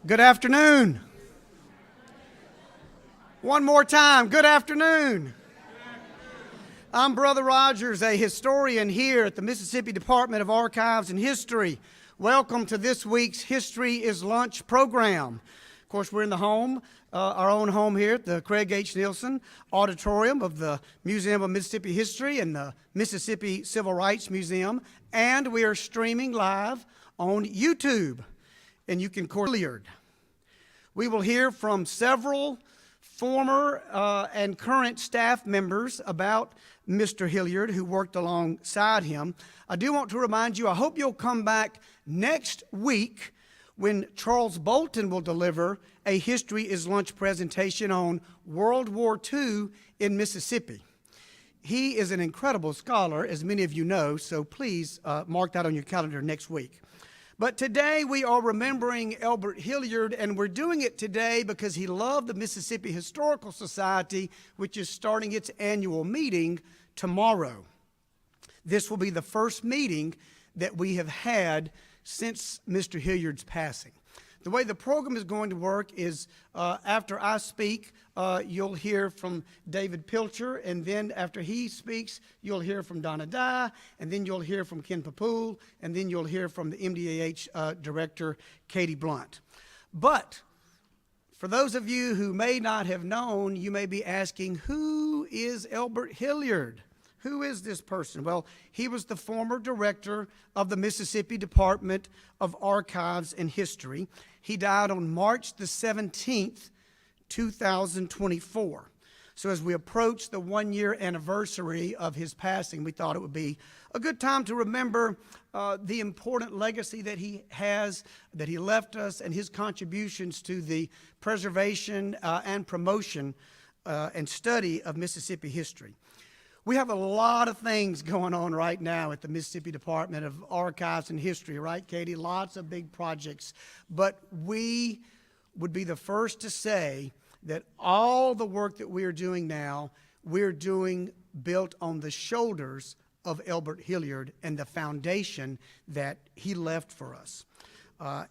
Good afternoon. One more time, good afternoon. I'm Brother Rogers, a historian here at the Mississippi Department of Archives and History. Welcome to this week's History is Lunch program. Of course, we're in the home, our own home here at the Craig H. Nielsen Auditorium of the Museum of Mississippi History and the Mississippi Civil Rights Museum, and we are streaming live on YouTube. And you can call Hilliard. We will hear from several former and current staff members about Mr. Hilliard who worked alongside him. I do want to remind you, I hope you'll come back next week when Charles Bolton will deliver a History is Lunch presentation on World War II in Mississippi. He is an incredible scholar, as many of you know, so please mark that on your calendar next week. But today we are remembering Elbert Hilliard, and we're doing it today because he loved the Mississippi Historical Society, which is starting its annual meeting tomorrow. This will be the first meeting that we have had since Mr. Hilliard's passing. The way the program is going to work is after I speak, you'll hear from David Pilcher, and then after he speaks, you'll hear from Donna Dye, and then you'll hear from Ken Papoul, and then you'll hear from the MDAH director, Katie Blunt. But for those of you who may not have known, you may be asking, who is Elbert Hilliard? Who is this person? Well, he was the former director of the Mississippi Department of Archives and History. He died on March the 17th, 2024. So as we approach the one-year anniversary of his passing, we thought it would be a good time to remember the important legacy that he has, that he left us, and his contributions to the preservation and promotion and study of Mississippi history. We have a lot of things going on right now at the Mississippi Department of Archives and History, right, Katie? Lots of big projects. But we would be the first to say that all the work that we are doing now, we're doing built on the shoulders of Elbert Hilliard and the foundation that he left for us.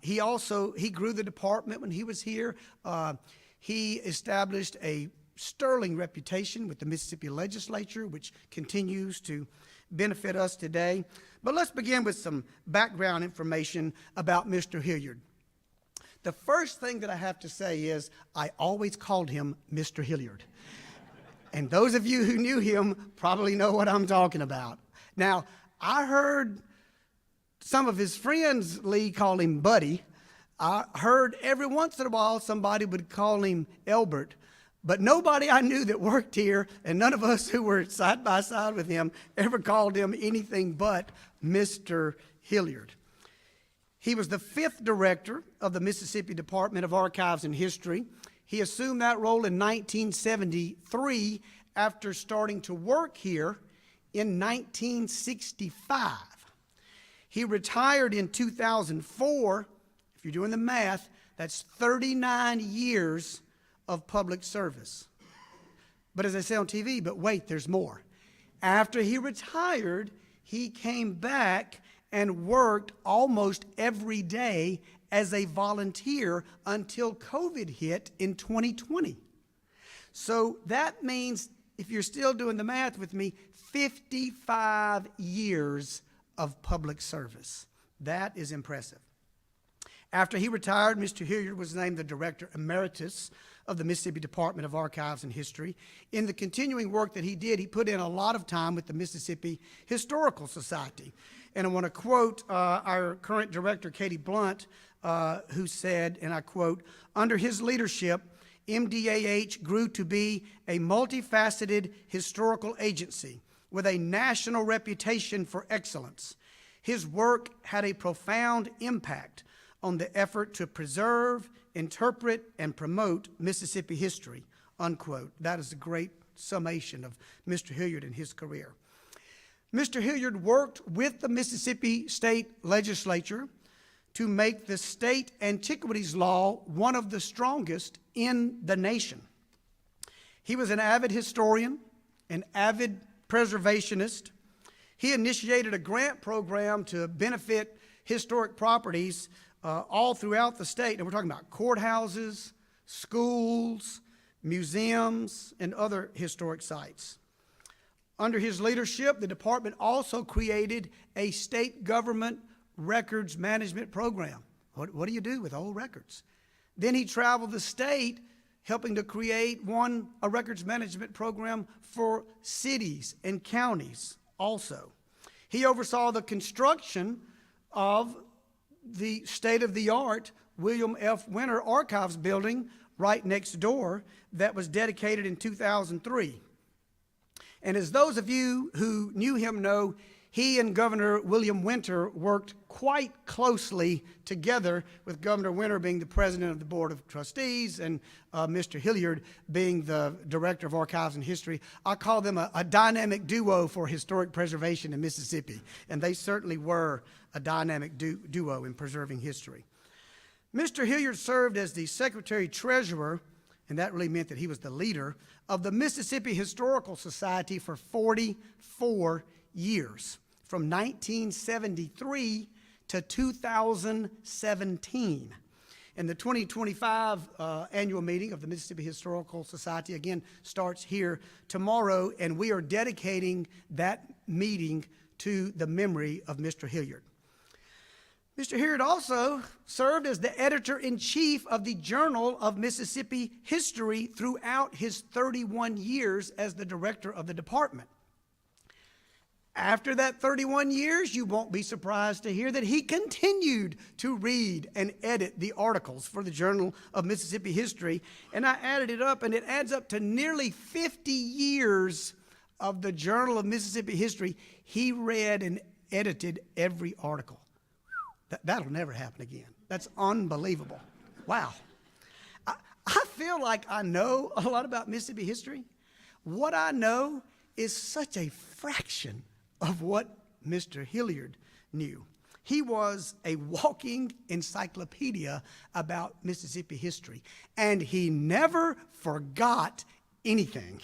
He grew the department when he was here. He established a sterling reputation with the Mississippi legislature, which continues to benefit us today. But let's begin with some background information about Mr. Hilliard. The first thing that I have to say is I always called him Mr. Hilliard. And those of you who knew him probably know what I'm talking about. Now, I heard some of his friends, Lee, call him Buddy. I heard every once in a while somebody would call him Elbert. But nobody I knew that worked here, and none of us who were side by side with him, ever called him anything but Mr. Hilliard. He was the 5th director of the Mississippi Department of Archives and History. He assumed that role in 1973 after starting to work here in 1965. He retired in 2004. If you're doing the math, that's 39 years of public service. But as I say on TV, but wait, there's more. After he retired, he came back and worked almost every day as a volunteer until COVID hit in 2020. So that means, if you're still doing the math with me, 55 years of public service. That is impressive. After he retired, Mr. Hilliard was named the Director Emeritus of the Mississippi Department of Archives and History. In the continuing work that he did, he put in a lot of time with the Mississippi Historical Society. And I want to quote our current director, Katie Blunt, who said, and I quote, "Under his leadership, MDAH grew to be a multifaceted historical agency with a national reputation for excellence. His work had a profound impact on the effort to preserve, interpret, and promote Mississippi history," unquote. That is a great summation of Mr. Hilliard and his career. Mr. Hilliard worked with the Mississippi State Legislature to make the state antiquities law one of the strongest in the nation. He was an avid historian, an avid preservationist. He initiated a grant program to benefit historic properties all throughout the state. And we're talking about courthouses, schools, museums, and other historic sites. Under his leadership, the department also created a state government records management program. What do you do with old records? Then he traveled the state helping to create a records management program for cities and counties also. He oversaw the construction of the state-of-the-art William F. Winter Archives building right next door that was dedicated in 2003. And as those of you who knew him know, he and Governor William Winter worked quite closely together, with Governor Winter being the president of the Board of Trustees and Mr. Hilliard being the director of Archives and History. I call them a dynamic duo for historic preservation in Mississippi, and they certainly were a dynamic duo in preserving history. Mr. Hilliard served as the secretary-treasurer, and that really meant that he was the leader, of the Mississippi Historical Society for 44 years, from 1973 to 2017. And the 2025 annual meeting of the Mississippi Historical Society, again, starts here tomorrow, and we are dedicating that meeting to the memory of Mr. Hilliard. Mr. Hilliard also served as the editor-in-chief of the Journal of Mississippi History throughout his 31 years as the director of the department. After that 31 years, you won't be surprised to hear that he continued to read and edit the articles for the Journal of Mississippi History. And I added it up, and it adds up to nearly 50 years of the Journal of Mississippi History. He read and edited every article. That'll never happen again. That's unbelievable. Wow. I feel like I know a lot about Mississippi history. What I know is such a fraction of what Mr. Hilliard knew. He was a walking encyclopedia about Mississippi history, and he never forgot anything.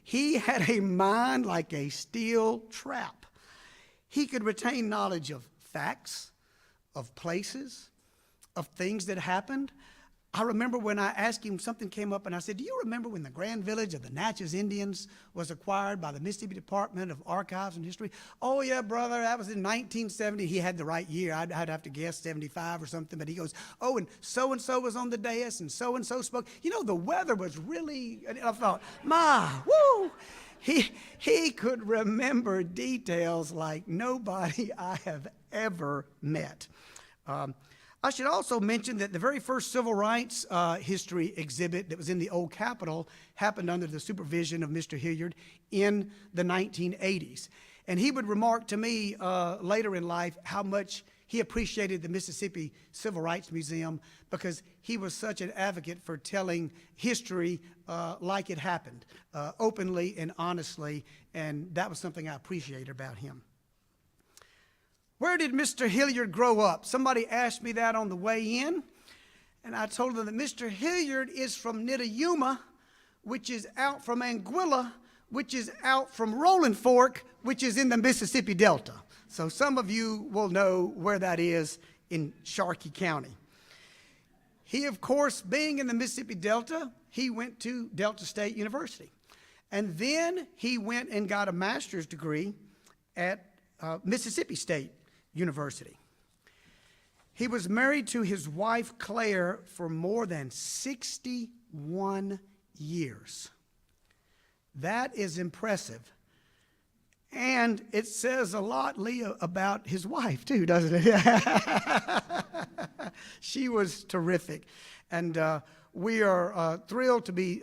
He had a mind like a steel trap. He could retain knowledge of facts, of places, of things that happened. I remember when I asked him, something came up, and I said, do you remember when the Grand Village of the Natchez Indians was acquired by the Mississippi Department of Archives and History? Oh, yeah, brother, that was in 1970. He had the right year. I'd have to guess 75 or something, but he goes, oh, and so was on the dais, and so spoke. You know, the weather was really, and I thought, woo! He could remember details like nobody I have ever met. I should also mention that the very first civil rights history exhibit that was in the old Capitol happened under the supervision of Mr. Hilliard in the 1980s. And he would remark to me later in life how much he appreciated the Mississippi Civil Rights Museum, because he was such an advocate for telling history like it happened, openly and honestly, and that was something I appreciated about him. Where did Mr. Hilliard grow up? Somebody asked me that on the way in, and I told them that Mr. Hilliard is from Nitayuma, which is out from Anguilla, which is out from Rolling Fork, which is in the Mississippi Delta. So some of you will know where that is in Sharkey County. He, of course, being in the Mississippi Delta, he went to Delta State University. And then he went and got a master's degree at Mississippi State University. He was married to his wife, Claire, for more than 61 years. That is impressive. And it says a lot, Leah, about his wife, too, doesn't it? She was terrific. And we are thrilled to be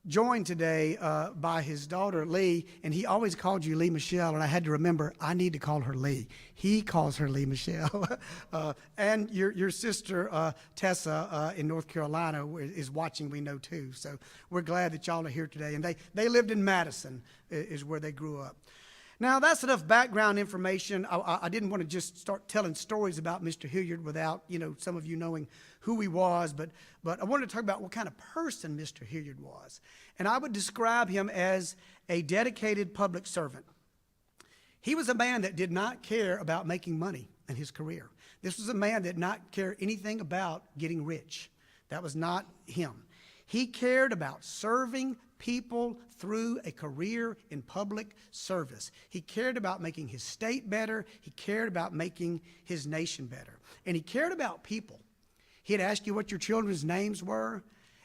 joined today by his daughter, Lee, and he always called you Lee Michelle, and I had to remember, I need to call her Lee. He calls her Lee Michelle. And your sister, Tessa, in North Carolina, is watching, we know, too. So we're glad that y'all are here today. And they lived in Madison, is where they grew up. Now, that's enough background information. I didn't want to just start telling stories about Mr. Hilliard without, some of you knowing who he was, but I wanted to talk about what kind of person Mr. Hilliard was. And I would describe him as a dedicated public servant. He was a man that did not care about making money. in his career. This was a man that did not care anything about getting rich. That was not him. He cared about serving people through a career in public service. He cared about making his state better. He cared about making his nation better. And he cared about people. He'd ask you what your children's names were.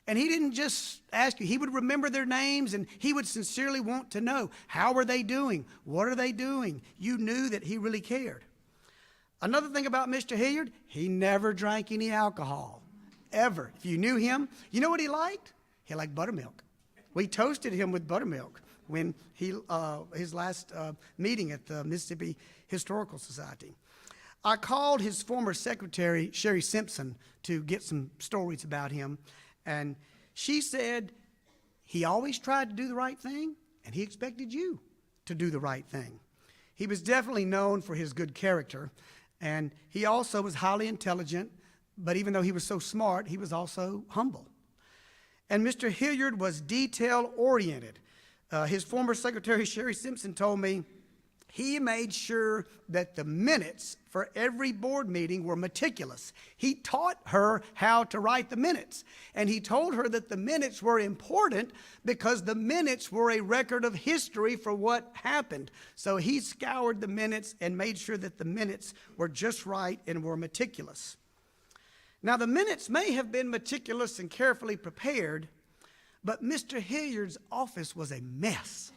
And he didn't just ask you. He would remember their names, and he would sincerely want to know, how are they doing? What are they doing? You knew that he really cared. Another thing about Mr. Hilliard, he never drank any alcohol, ever. If you knew him, you know what he liked? He liked buttermilk. We toasted him with buttermilk when his last meeting at the Mississippi Historical Society. I called his former secretary, Sherry Simpson, to get some stories about him. And she said he always tried to do the right thing, and he expected you to do the right thing. He was definitely known for his good character, and he also was highly intelligent, but even though he was so smart, he was also humble. And Mr. Hilliard was detail-oriented. His former secretary, Sherry Simpson, told me he made sure that the minutes for every board meeting were meticulous. He taught her how to write the minutes. And he told her that the minutes were important because the minutes were a record of history for what happened. So he scoured the minutes and made sure that the minutes were just right and were meticulous. Now, the minutes may have been meticulous and carefully prepared, but Mr. Hilliard's office was a mess.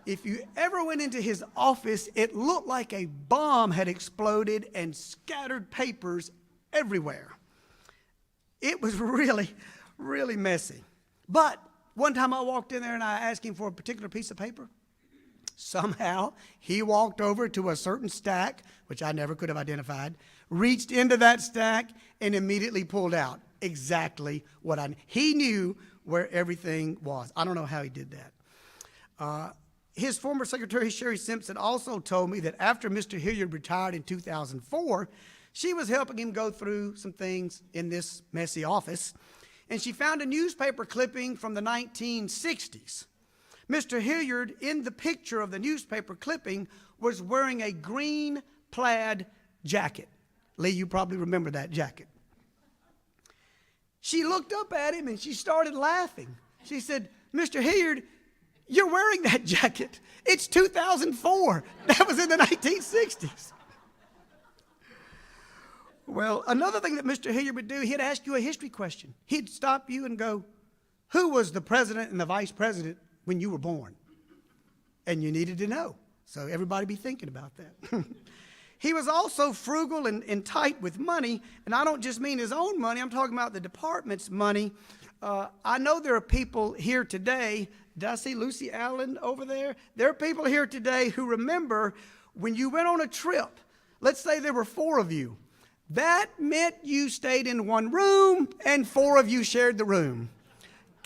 If you ever went into his office, it looked like a bomb had exploded and scattered papers everywhere. It was really, really messy. But one time I walked in there and I asked him for a particular piece of paper. Somehow, he walked over to a certain stack, which I never could have identified, reached into that stack, and immediately pulled out exactly what he knew where everything was. I don't know how he did that. His former secretary, Sherry Simpson, also told me that after Mr. Hilliard retired in 2004, she was helping him go through some things in this messy office, and she found a newspaper clipping from the 1960s. Mr. Hilliard, in the picture of the newspaper clipping, was wearing a green plaid jacket. Lee, you probably remember that jacket. She looked up at him and she started laughing. She said, "Mr. Hilliard, you're wearing that jacket. It's 2004. That was in the 1960s. Well, another thing that Mr. Hilliard would do, he'd ask you a history question. He'd stop you and go, who was the president and the vice president when you were born? And you needed to know. So everybody be thinking about that. He was also frugal and tight with money, and I don't just mean his own money. I'm talking about the department's money. I know there are people here today. Did I see Lucy Allen over there? There are people here today who remember when you went on a trip. Let's say there were 4 of you. That meant you stayed in one room and 4 of you shared the room.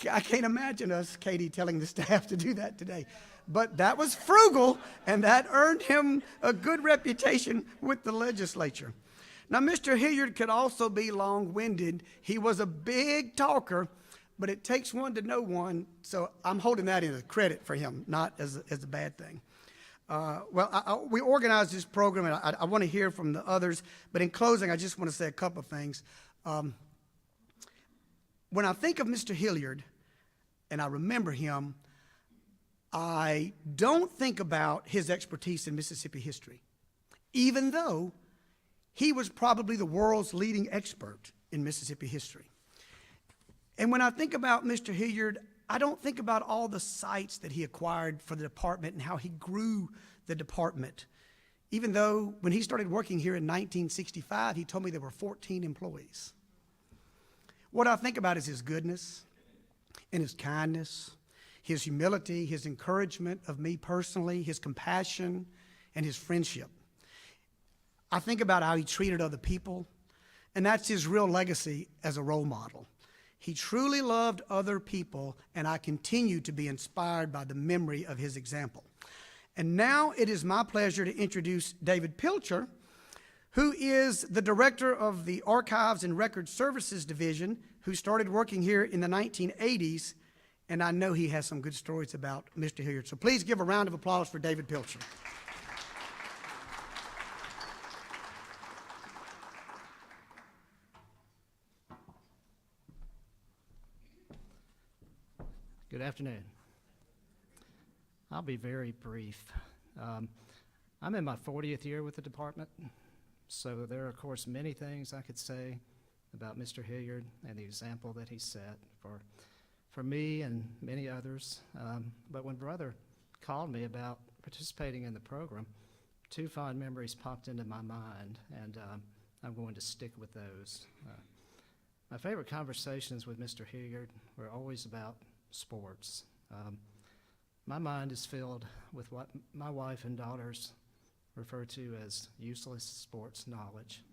I can't imagine us, Katie, telling the staff to do that today. But that was frugal, and that earned him a good reputation with the legislature. Now, Mr. Hilliard could also be long-winded. He was a big talker, but it takes one to know one, so I'm holding that in as credit for him, not as a bad thing. We organized this program, and I want to hear from the others, but in closing, I just want to say a couple of things. When I think of Mr. Hilliard, and I remember him, I don't think about his expertise in Mississippi history, even though he was probably the world's leading expert in Mississippi history. And when I think about Mr. Hilliard, I don't think about all the sites that he acquired for the department and how he grew the department. Even though when he started working here in 1965, he told me there were 14 employees. What I think about is his goodness and his kindness, his humility, his encouragement of me personally, his compassion, and his friendship. I think about how he treated other people, and that's his real legacy as a role model. He truly loved other people, and I continue to be inspired by the memory of his example. And now it is my pleasure to introduce David Pilcher, who is the director of the Archives and Record Services Division, who started working here in the 1980s, and I know he has some good stories about Mr. Hilliard. So please give a round of applause for David Pilcher. Good afternoon. I'll be very brief. I'm in my 40th year with the department, so there are, of course, many things I could say about Mr. Hilliard and the example that he set for me and many others. But when Brother called me about participating in the program, two fond memories popped into my mind, and I'm going to stick with those. My favorite conversations with Mr. Hilliard were always about sports. My mind is filled with what my wife and daughters refer to as useless sports knowledge.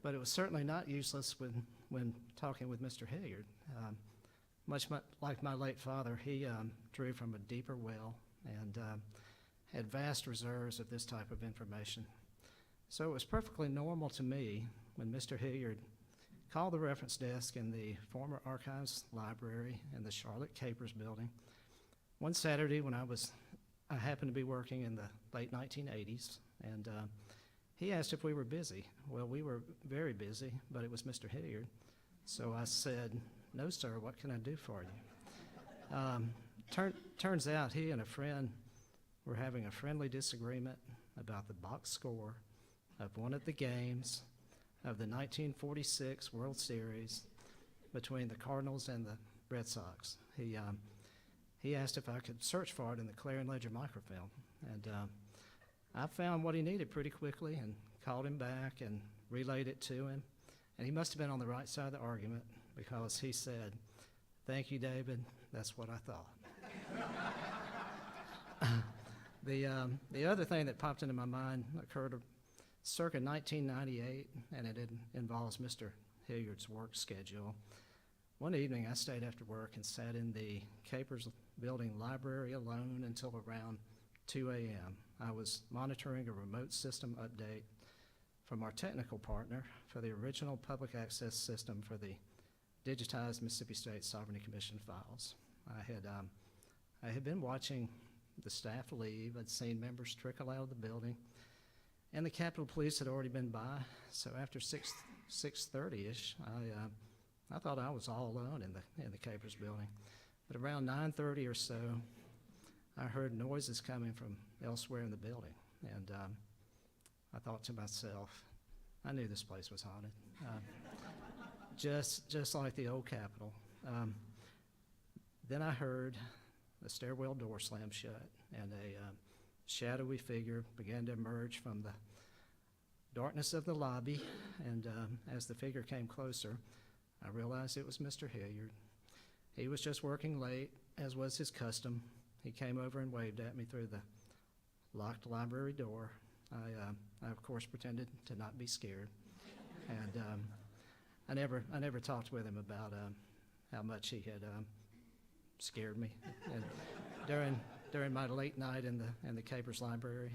But it was certainly not useless when talking with Mr. Hilliard. Much like my late father, he drew from a deeper well and had vast reserves of this type of information. So it was perfectly normal to me when Mr. Hilliard called the reference desk in the former Archives Library in the Charlotte Capers building one Saturday when I happened to be working in the late 1980s, and he asked if we were busy. Well, we were very busy, but it was Mr. Hilliard. So I said, "No, sir, what can I do for you?" Turns out he and a friend were having a friendly disagreement about the box score of one of the games of the 1946 World Series between the Cardinals and the Red Sox. He asked if I could search for it in the Clarion Ledger microfilm, and I found what he needed pretty quickly and called him back and relayed it to him, and he must have been on the right side of the argument because he said, "Thank you, David, that's what I thought." The other thing that popped into my mind occurred circa 1998, and it involves Mr. Hilliard's work schedule. One evening, I stayed after work and sat in the Capers building library alone until around 2 a.m. I was monitoring a remote system update from our technical partner for the original public access system for the digitized Mississippi State Sovereignty Commission files. I had been watching the staff leave. I'd seen members trickle out of the building, and the Capitol Police had already been by. So after 6:30ish, I thought I was all alone in the Capers building. But around 9:30 or so, I heard noises coming from elsewhere in the building, and I thought to myself, I knew this place was haunted, just like the old Capitol. Then I heard the stairwell door slam shut, and a shadowy figure began to emerge from the darkness of the lobby, and as the figure came closer, I realized it was Mr. Hilliard. He was just working late, as was his custom. He came over and waved at me through the locked library door. I of course, pretended to not be scared, and I never talked with him about how much he had scared me and during my late night in the Capers Library.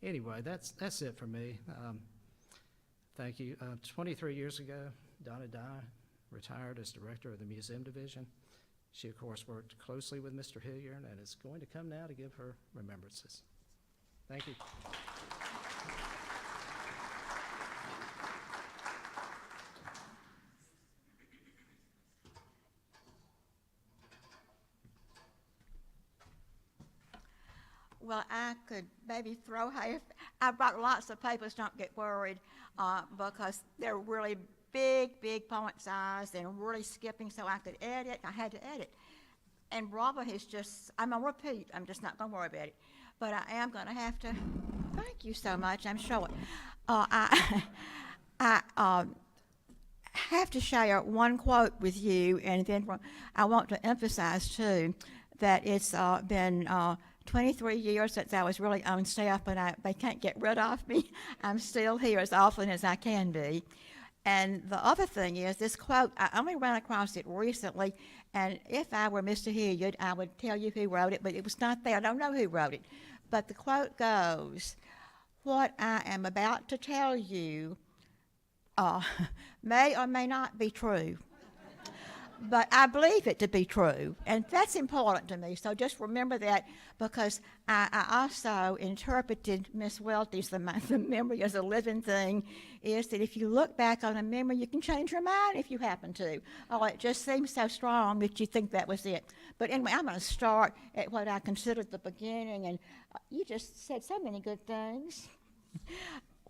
Anyway, that's it for me. Thank you. 23 years ago, Donna Dye retired as director of the museum division. She, of course, worked closely with Mr. Hilliard and is going to come now to give her remembrances. Thank you. Well, I could maybe throw half. I brought lots of papers, don't get worried, because they're really big font size and really skipping, so I could edit. I had to edit. And Robert is just, I'm going to repeat, I'm just not going to worry about it. But I am going to have to, thank you so much, I'm short. I have to share one quote with you, and then I want to emphasize, too, that it's been 23 years since I was really on staff, but they can't get rid of me. I'm still here as often as I can be. And the other thing is, this quote, I only ran across it recently, and if I were Mr. Hilliard, I would tell you who wrote it, but it was not there. I don't know who wrote it. But the quote goes, "What I am about to tell you may or may not be true." but I believe it to be true, and that's important to me. So just remember that, because I also interpreted Miss Welty's the memory as a living thing, is that if you look back on a memory, you can change your mind if you happen to. Oh, it just seems so strong that you think that was it. But anyway, I'm going to start at what I considered the beginning, and you just said so many good things.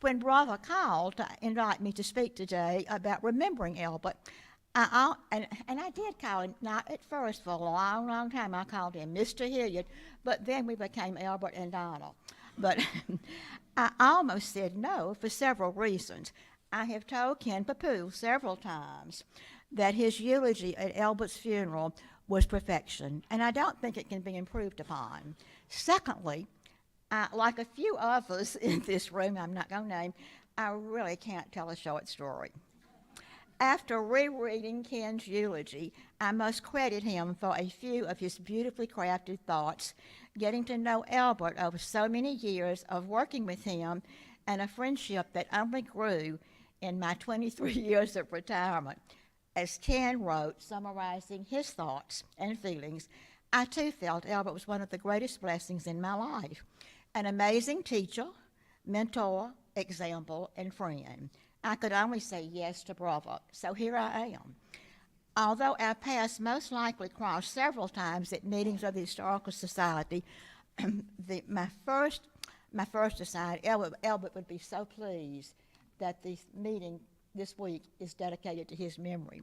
When Brother called to invite me to speak today about remembering Elbert, and I did call him, not at first, for a long, long time, I called him Mr. Hilliard, but then we became Elbert and Donald. But I almost said no for several reasons. I have told Ken Papu several times that his eulogy at Elbert's funeral was perfection, and I don't think it can be improved upon. Secondly, like a few others in this room, I'm not going to name, I really can't tell a short story. After rereading Ken's eulogy, I must credit him for a few of his beautifully crafted thoughts, getting to know Elbert over so many years of working with him, and a friendship that only grew in my 23 years of retirement. As Ken wrote, summarizing his thoughts and feelings, I too felt Elbert was one of the greatest blessings in my life. An amazing teacher, mentor, example, and friend. I could only say yes to Brother, so here I am. Although our paths most likely crossed several times at meetings of the Historical Society, my first aside, Elbert would be so pleased that this meeting this week is dedicated to his memory.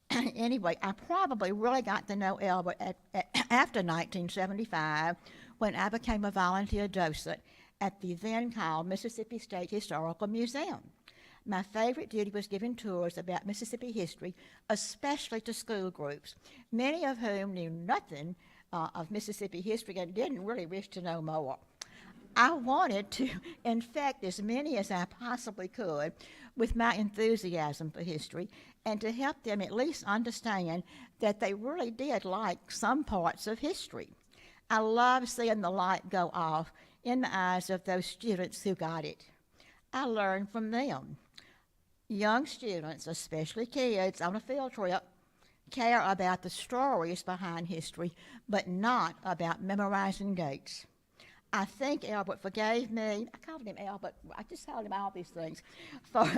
Anyway, I probably really got to know Elbert after 1975, when I became a volunteer docent at the then called Mississippi State Historical Museum. My favorite duty was giving tours about Mississippi history, especially to school groups, many of whom knew nothing of Mississippi history and didn't really wish to know more. I wanted to infect as many as I possibly could with my enthusiasm for history, and to help them at least understand that they really did like some parts of history. I love seeing the light go off in the eyes of those students who got it. I learned from them. Young students, especially kids on a field trip, care about the stories behind history, but not about memorizing dates. I think Elbert forgave me. I called him Elbert. I just called him all these things. For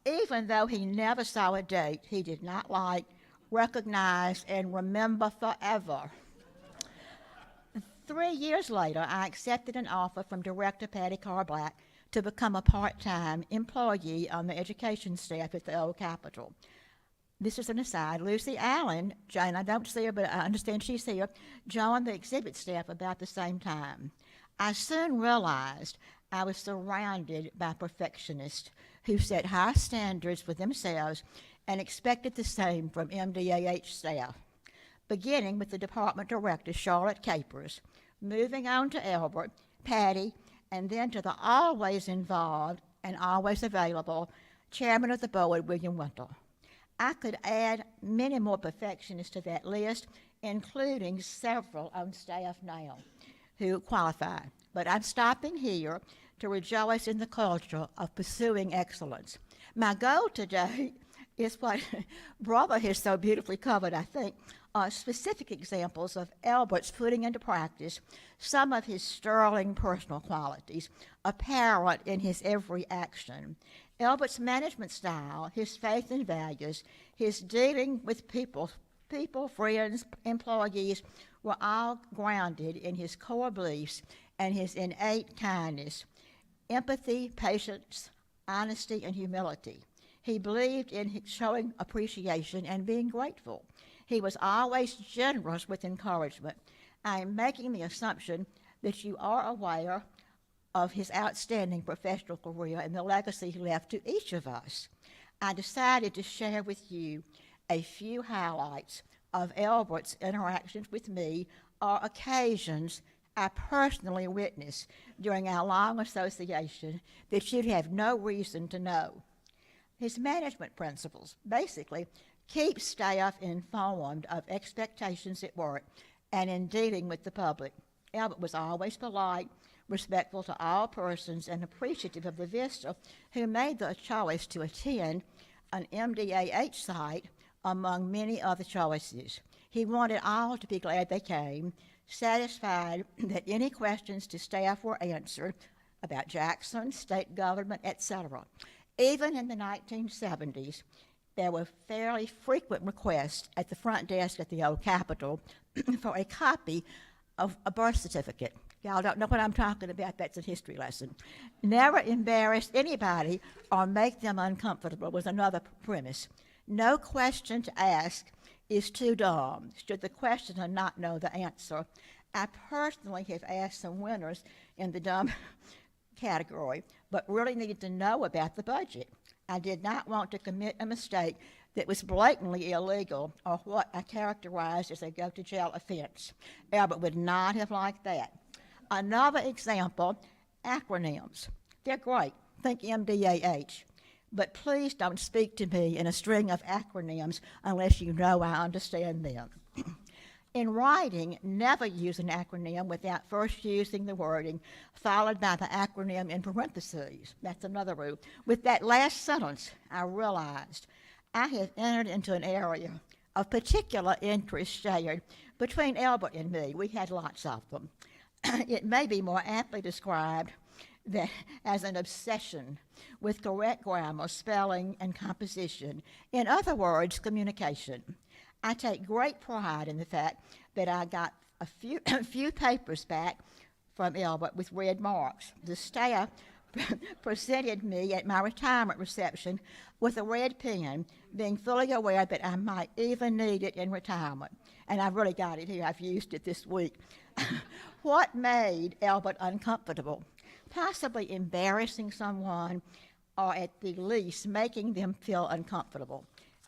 even though he never saw a date he did not like, recognize, and remember forever. 3 years later, I accepted an offer from Director Patty Carblack to become a part-time employee on the education staff at the old Capitol. This is an aside. Lucy Allen, Jane, I don't see her, but I understand she's here, joined the exhibit staff about the same time. I soon realized I was surrounded by perfectionists who set high standards for themselves and expected the same from MDAH staff, beginning with the department director, Charlotte Capers, moving on to Elbert, Patty, and then to the always involved and always available chairman of the board, William Winter. I could add many more perfectionists to that list, including several on staff now who qualify. But I'm stopping here to rejoice in the culture of pursuing excellence. My goal today is what Brother has so beautifully covered, I think, are specific examples of Elbert's putting into practice some of his sterling personal qualities, apparent in his every action. Elbert's management style, his faith and values, his dealing with people, friends, employees, were all grounded in his core beliefs and his innate kindness, empathy, patience, honesty, and humility. He believed in showing appreciation and being grateful. He was always generous with encouragement. I am making the assumption that you are aware of his outstanding professional career and the legacy he left to each of us. I decided to share with you a few highlights of Elbert's interactions with me or occasions I personally witnessed during our long association that you'd have no reason to know. His management principles, basically, keep staff informed of expectations at work and in dealing with the public. Elbert was always polite, respectful to all persons, and appreciative of the visitor who made the choice to attend an MDAH site among many other choices. He wanted all to be glad they came, satisfied that any questions to staff were answered about Jackson, state government, etc. Even in the 1970s, there were fairly frequent requests at the front desk at the old Capitol for a copy of a birth certificate. Y'all don't know what I'm talking about, that's a history lesson. Never embarrass anybody or make them uncomfortable was another premise. No question to ask is too dumb, should the questioner not know the answer. I personally have asked some winners in the dumb category, but really needed to know about the budget. I did not want to commit a mistake that was blatantly illegal or what I characterized as a go-to-jail offense. Elbert would not have liked that. Another example, acronyms. They're great. Think MDAH. But please don't speak to me in a string of acronyms unless you know I understand them. In writing, never use an acronym without first using the wording followed by the acronym in parentheses. That's another rule. With that last sentence, I realized I have entered into an area of particular interest shared between Elbert and me. We had lots of them. It may be more aptly described as an obsession with correct grammar, spelling, and composition. In other words, communication. I take great pride in the fact that I got a few papers back from Elbert with red marks. The staff presented me at my retirement reception with a red pen, being fully aware that I might even need it in retirement. And I've really got it here. I've used it this week. What made Elbert uncomfortable? Possibly embarrassing someone, or at the least making them feel uncomfortable.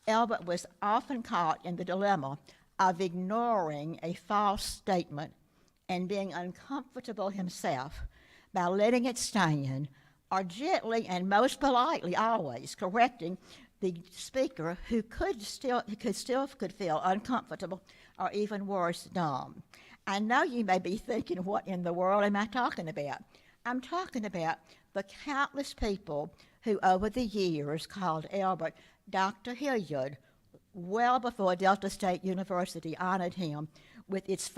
Elbert was often caught in the dilemma of ignoring a false statement and being uncomfortable himself by letting it stand, or gently and most politely always correcting the speaker who could feel uncomfortable or even worse, dumb. I know you may be thinking, what in the world am I talking about? I'm talking about the countless people who over the years called Elbert Dr. Hilliard, well before Delta State University honored him with his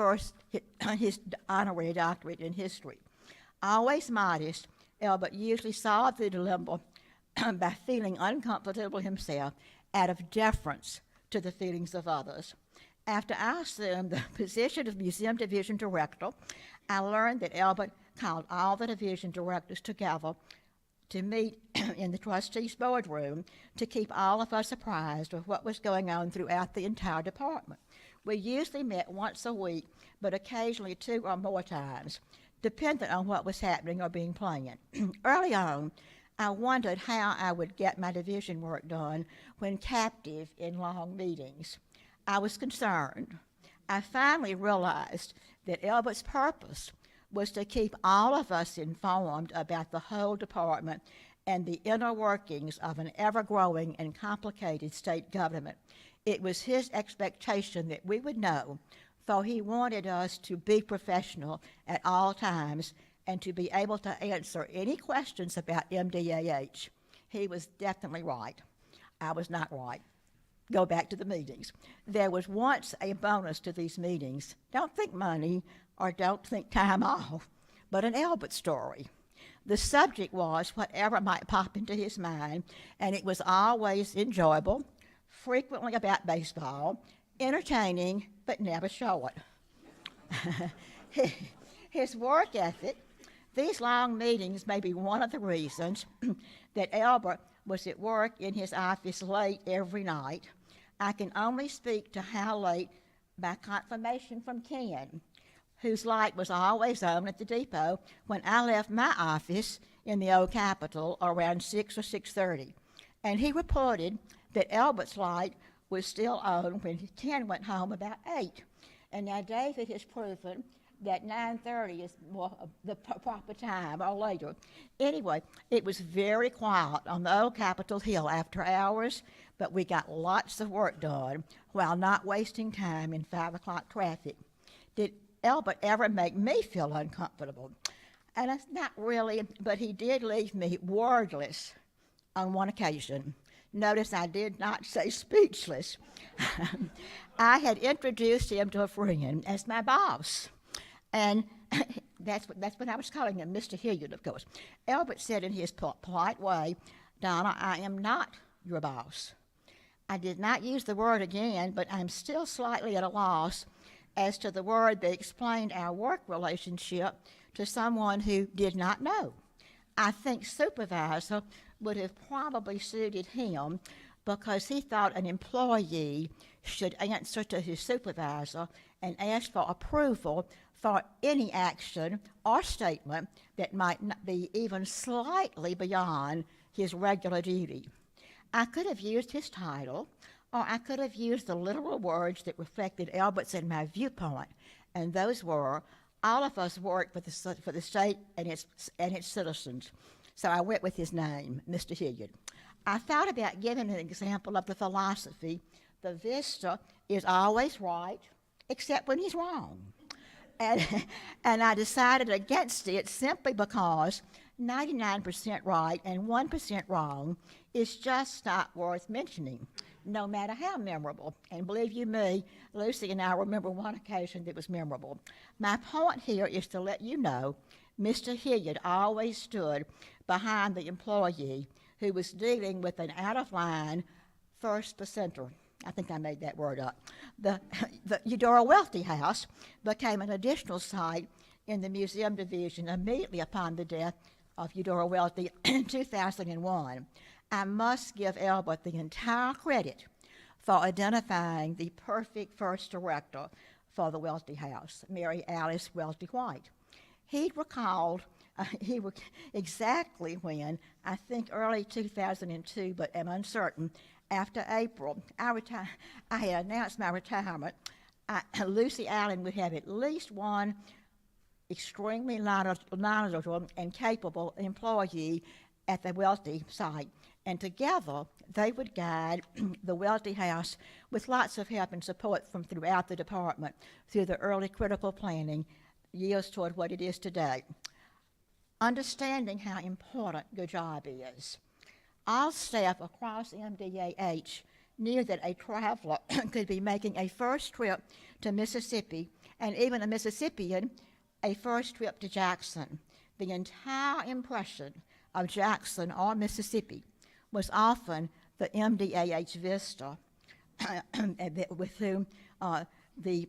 honorary doctorate in history. Always modest, Elbert usually solved the dilemma by feeling uncomfortable himself out of deference to the feelings of others. After I assumed the position of Museum Division Director, I learned that Elbert called all the division directors together to meet in the trustees' boardroom to keep all of us apprised of what was going on throughout the entire department. We usually met once a week, but occasionally 2 or more times, dependent on what was happening or being planned. Early on, I wondered how I would get my division work done when captive in long meetings. I was concerned. I finally realized that Elbert's purpose was to keep all of us informed about the whole department and the inner workings of an ever-growing and complicated state government. It was his expectation that we would know, for he wanted us to be professional at all times and to be able to answer any questions about MDAH. He was definitely right. I was not right. Go back to the meetings. There was once a bonus to these meetings. Don't think money or don't think time off, but an Elbert story. The subject was whatever might pop into his mind, and it was always enjoyable, frequently about baseball, entertaining, but never short. His work ethic, these long meetings may be one of the reasons that Elbert was at work in his office late every night. I can only speak to how late by confirmation from Ken, whose light was always on at the depot when I left my office in the old Capitol around 6 or 6:30. And he reported that Elbert's light was still on when Ken went home about 8. And now David has proven that 9:30 is more the proper time or later. Anyway, it was very quiet on the old Capitol Hill after hours, but we got lots of work done while not wasting time in 5 o'clock traffic. Did Elbert ever make me feel uncomfortable? And it's not really, but he did leave me wordless on one occasion. Notice I did not say speechless. I had introduced him to a friend as my boss. And that's what I was calling him, Mr. Hilliard, of course. Elbert said in his polite way, "Donna, I am not your boss." I did not use the word again, but I'm still slightly at a loss as to the word that explained our work relationship to someone who did not know. I think supervisor would have probably suited him because he thought an employee should answer to his supervisor and ask for approval for any action or statement that might not be even slightly beyond his regular duty. I could have used his title, or I could have used the literal words that reflected Elbert's and my viewpoint, and those were, all of us work for the state and its citizens. So I went with his name, Mr. Hilliard. I thought about giving an example of the philosophy, the vista is always right, except when he's wrong. And I decided against it simply because 99% right and 1% wrong is just not worth mentioning, no matter how memorable. And believe you me, Lucy and I remember one occasion that was memorable. My point here is to let you know Mr. Hilliard always stood behind the employee who was dealing with an out-of-line first presenter. I think I made that word up. The Eudora Welty House became an additional site in the museum division immediately upon the death of Eudora Welty in 2001. I must give Elbert the entire credit for identifying the perfect first director for the Welty House, Mary Alice Welty White. He recalled exactly when, I think early 2002, but am uncertain, after April, I had announced my retirement. Lucy Allen would have at least one extremely knowledgeable and capable employee at the Welty site, and together they would guide the Welty House with lots of help and support from throughout the department through the early critical planning years toward what it is today. Understanding how important your job is. All staff across MDAH knew that a traveler could be making a first trip to Mississippi, and even a Mississippian, a first trip to Jackson. The entire impression of Jackson or Mississippi was often the MDAH vista with whom the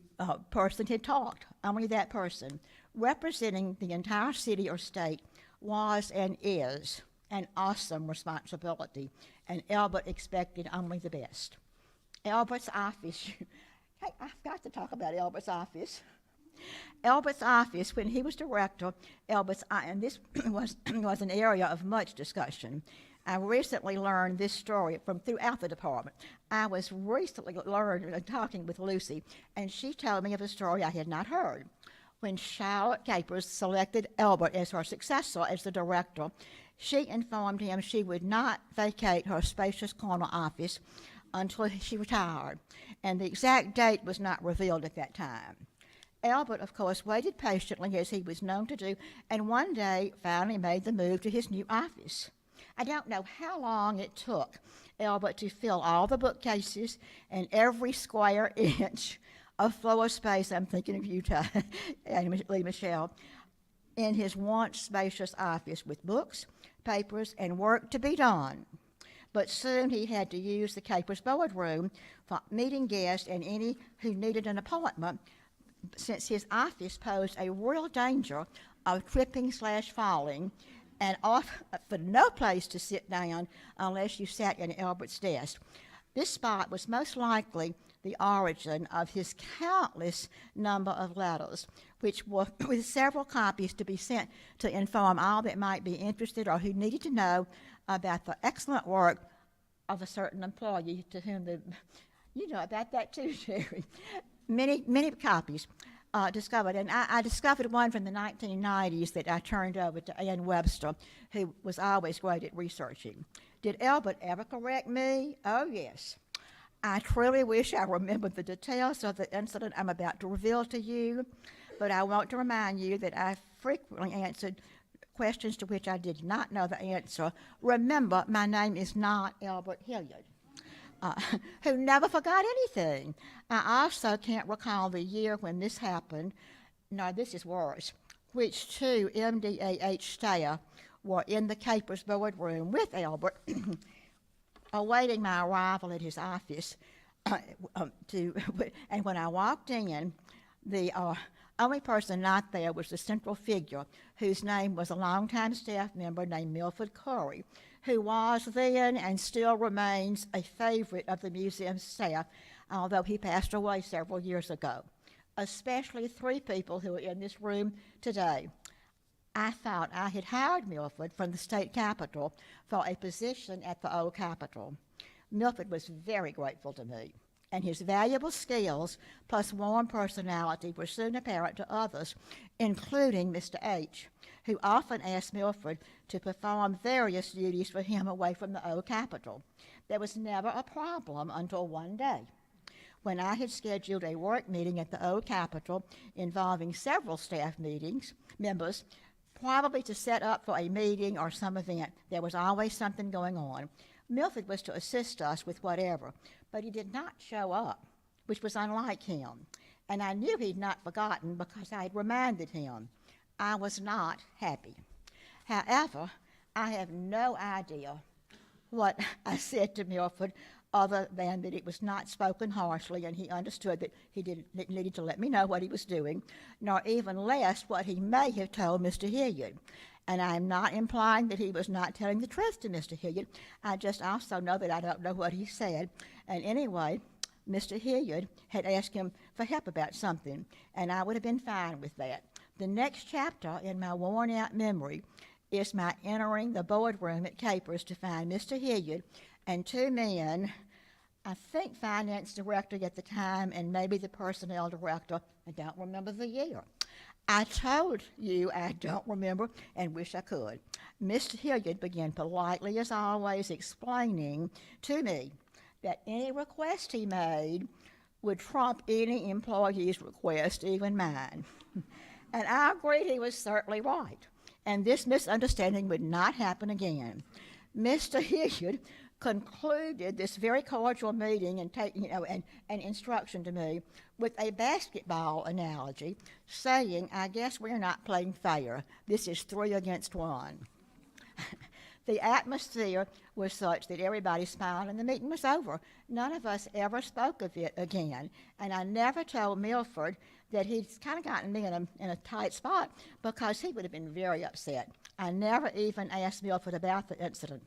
person had talked, only that person. Representing the entire city or state was and is an awesome responsibility, and Elbert expected only the best. Elbert's office, hey, I've got to talk about Elbert's office. Elbert's office, when he was director, and this was an area of much discussion. I recently learned this story from throughout the department. I was recently talking with Lucy, and she told me of a story I had not heard. When Charlotte Capers selected Elbert as her successor as the director, she informed him she would not vacate her spacious corner office until she retired, and the exact date was not revealed at that time. Elbert, of course, waited patiently, as he was known to do, and one day finally made the move to his new office. I don't know how long it took Elbert to fill all the bookcases and every square inch of floor space, I'm thinking of you, and Lee Michelle, in his once spacious office with books, papers, and work to be done. But soon he had to use the Capers boardroom for meeting guests and any who needed an appointment, since his office posed a real danger of tripping/falling, and for no place to sit down unless you sat in Elbert's desk. This spot was most likely the origin of his countless number of letters, which were with several copies to be sent to inform all that might be interested or who needed to know about the excellent work of a certain employee to whom you know about that too, Sherry. Many copies discovered, and I discovered one from the 1990s that I turned over to Ann Webster, who was always great at researching. Did Elbert ever correct me? Oh, yes. I truly wish I remembered the details of the incident I'm about to reveal to you, but I want to remind you that I frequently answered questions to which I did not know the answer, remember, my name is not Elbert Hilliard, who never forgot anything. I also can't recall the year when this happened. No, this is worse. Which two MDAH staff were in the Capers boardroom with Elbert, awaiting my arrival at his office. And when I walked in, the only person not there was the central figure, whose name was a longtime staff member named Milford Curry, who was then and still remains a favorite of the museum staff, although he passed away several years ago. Especially three people who are in this room today. I thought I had hired Milford from the state capitol for a position at the old capitol. Milford was very grateful to me, and his valuable skills plus warm personality were soon apparent to others, including Mr. H., who often asked Milford to perform various duties for him away from the old capitol. There was never a problem until one day, when I had scheduled a work meeting at the old capitol involving several staff members, probably to set up for a meeting or some event. There was always something going on. Milford was to assist us with whatever, but he did not show up, which was unlike him. And I knew he'd not forgotten because I had reminded him. I was not happy. However, I have no idea what I said to Milford, other than that it was not spoken harshly, and he understood that he needed to let me know what he was doing, nor even less what he may have told Mr. Hilliard. And I am not implying that he was not telling the truth to Mr. Hilliard. I just also know that I don't know what he said. And anyway, Mr. Hilliard had asked him for help about something, and I would have been fine with that. The next chapter in my worn-out memory is my entering the boardroom at Capers to find Mr. Hilliard and two men, I think finance director at the time and maybe the personnel director. I don't remember the year. I told you I don't remember and wish I could. Mr. Hilliard began politely, as always, explaining to me that any request he made would trump any employee's request, even mine. And I agreed he was certainly right, and this misunderstanding would not happen again. Mr. Hilliard concluded this very cordial meeting and instruction to me with a basketball analogy, saying, I guess we're not playing fair. This is 3 against 1. The atmosphere was such that everybody smiled and the meeting was over. None of us ever spoke of it again. And I never told Milford that he'd kind of gotten me in a tight spot because he would have been very upset. I never even asked Milford about the incident.